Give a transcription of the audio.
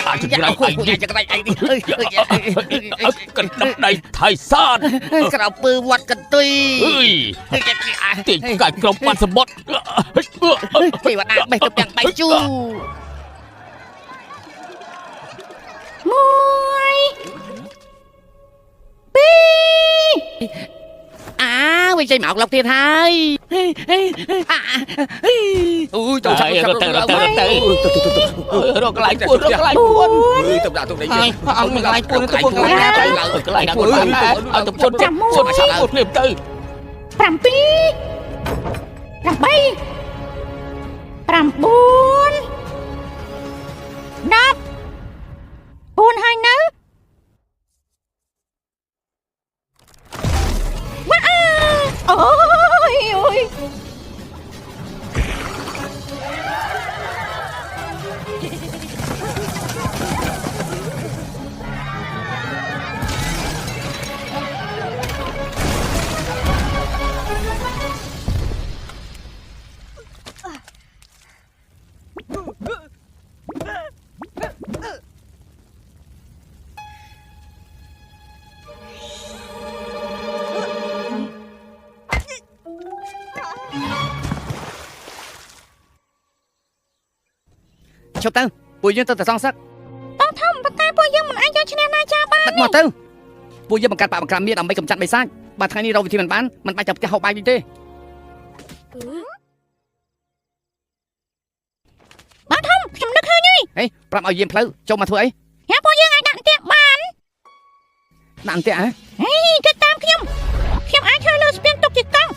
អាចក្រៅឯងនេះកណ្ដាប់ដៃថៃសានក្រៅពើវត្តកន្ទុយទាញកាច់ក្រុមបានសបុតទេវតាបេះទៅទាំងដៃជូមួយពីរវិញចេញមកលោកទៀតហើយអូយទៅទៅរកកន្លែងពួនទៅដាក់ទុកនេះអត់មានកន្លែងពួនទៅពួនកន្លែងណាទៅកន្លែងពួនបានដែរឲ្យទៅពួនចាំពួនមកឆាប់ពួនភ្លាមទៅ7 8 9 10 ហើយនៅអូយឈប់ទៅពួកយើងទៅតែសងសឹកបងធំប៉ុន្តែពួកយើងមិនអាចយកឈ្នះណាចាបានដឹកមកទៅពួកយើងបង្កាត់បាក់បង្ក្រាបមានដើម្បីកម្ចាត់បិសាចបើថ្ងៃនេះរកវិធីមិនបានមិនបាច់ទៅផ្ទះហូបបាយវិញទេបងធំខ្ញុំនឹកឃើញហើយហេប្រាប់ឲ្យយាមផ្លូវចូលមកធ្វើអីហើយពួកយើងអាចដាក់អន្ទាក់បានដាក់អន្ទាក់ហ៎ហេគេតាមខ្ញុំអាចធ្វើលើស្ពានទុកជាកង់